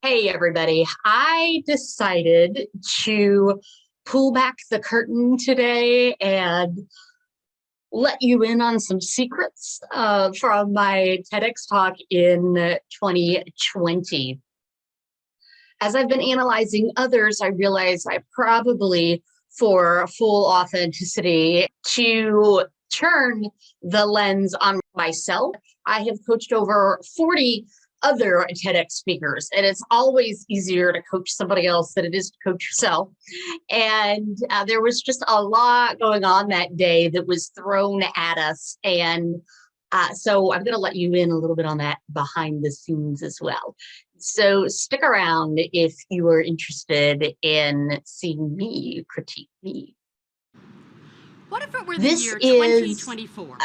Hey, everybody. I decided to pull back the curtain today and let you in on some secrets from my TEDx talk in 2020. As I've been analyzing others, I realized I probably, for full authenticity, to turn the lens on myself. I have coached over 40 other TEDx speakers, and it's always easier to coach somebody else than it is to coach yourself. And there was just a lot going on that day that was thrown at us. And so I'm going to let you in a little bit on that behind the scenes as well. So stick around if you are interested in seeing me critique me. What if it were the year 2024?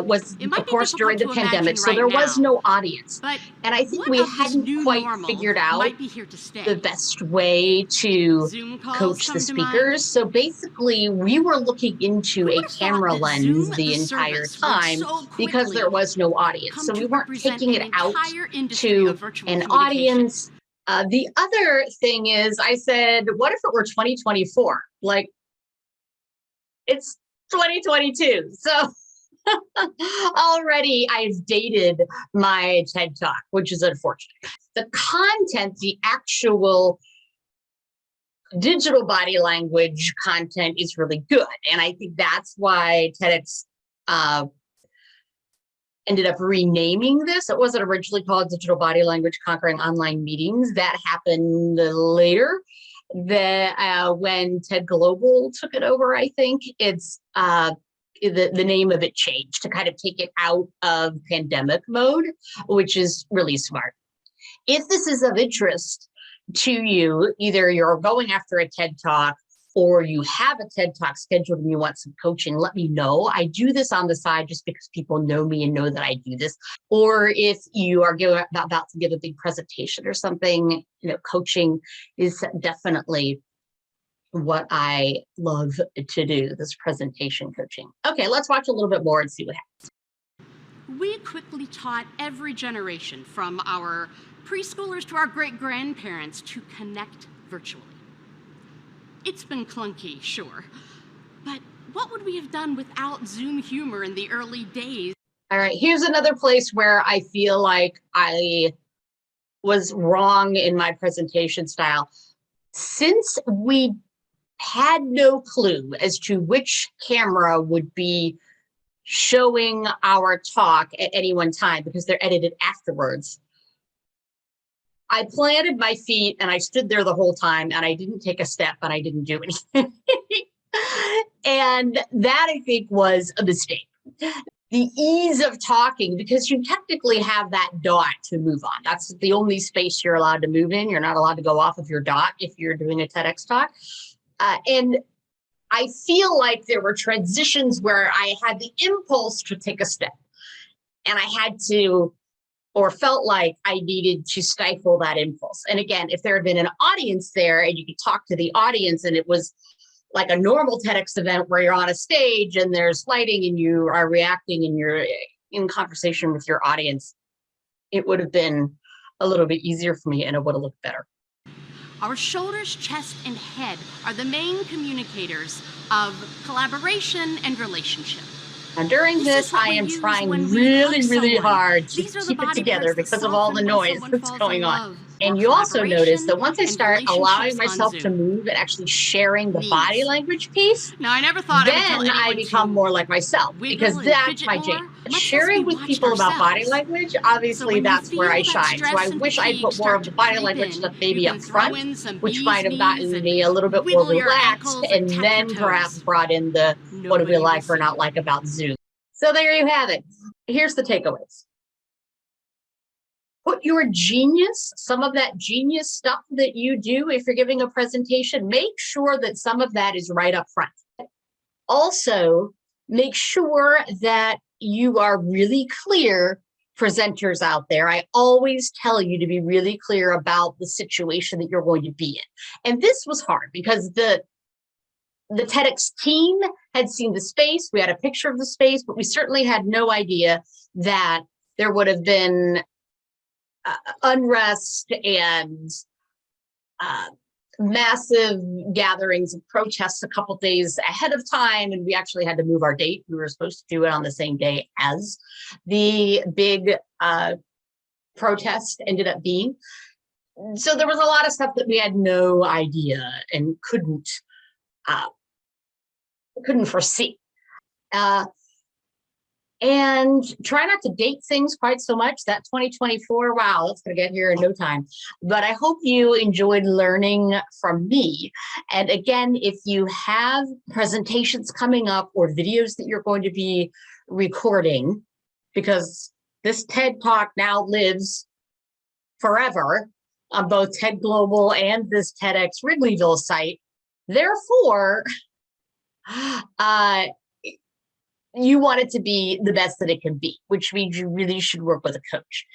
Was of course during the pandemic, so there was no audience. And I think we hadn't quite figured out the best way to coach the speakers. So basically, we were looking into a camera lens the entire time because there was no audience. So we weren't taking it out to an audience. The other thing is, I said, what if it were 2024? Like, it's 2022. So already I've dated my TED Talk, which is unfortunate. The content, the actual digital body language content is really good. And I think that's why TEDx ended up renaming this. It wasn't originally called Digital Body Language Conquering Online Meetings. That happened later. When TED Global took it over, I think it's the name of it changed to kind of take it out of pandemic mode, which is really smart. If this is of interest to you, either you're going after a TED Talk or you have a TED Talk scheduled and you want some coaching, let me know. I do this on the side just because people know me and know that I do this. Or if you are about to give a big presentation or something, coaching is definitely what I love to do, this presentation coaching. Okay, let's watch a little bit more and see what happens. We quickly taught every generation, from our preschoolers to our great-grandparents, to connect virtually. It's been clunky, sure, but what would we have done without Zoom humor in the early days? All right, here's another place where I feel like I was wrong in my presentation style. Since we had no clue as to which camera would be showing our talk at any one time because they're edited afterwards, I planted my feet and I stood there the whole time and I didn't take a step and I didn't do anything. And that, I think, was a mistake. The ease of talking, because you technically have that dot to move on. That's the only space you're allowed to move in. You're not allowed to go off of your dot if you're doing a TEDx talk. And I feel like there were transitions where I had the impulse to take a step and I had to, or felt like I needed to stifle that impulse. And again, if there had been an audience there and you could talk to the audience and it was like a normal TEDx event where you're on a stage and there's lighting and you are reacting and you're in conversation with your audience, it would have been a little bit easier for me and it would have looked better. Our shoulders, chest, and head are the main communicators of collaboration and relationship. Now, during this, I am trying really, really hard to keep it together because of all the noise that's going on. And you also notice that once I start allowing myself to move and actually sharing the body language piece, now, I never thought then I become more like myself because that's my jam. Sharing with people about body language, obviously that's where I shine. So I wish I put more of the body language stuff maybe up front, which might have gotten me a little bit more relaxed, and then perhaps brought in the what do we like or not like about Zoom. So there you have it. Here's the takeaways. Put your genius, some of that genius stuff that you do if you're giving a presentation, make sure that some of that is right up front. Also, make sure that you are really clear, presenters out there. I always tell you to be really clear about the situation that you're going to be in. And this was hard because the TEDx team had seen the space. We had a picture of the space, but we certainly had no idea that there would have been unrest and massive gatherings and protests a couple days ahead of time, and we actually had to move our date. We were supposed to do it on the same day as the big protest ended up being. So there was a lot of stuff that we had no idea and couldn't foresee. And try not to date things quite so much. That 2024, wow, that's going to get here in no time. But I hope you enjoyed learning from me. And again, if you have presentations coming up or videos that you're going to be recording, because this TED Talk now lives forever on both TED Global and this TEDx Wrigleyville site. Therefore, you want it to be the best that it can be, which means you really should work with a coach.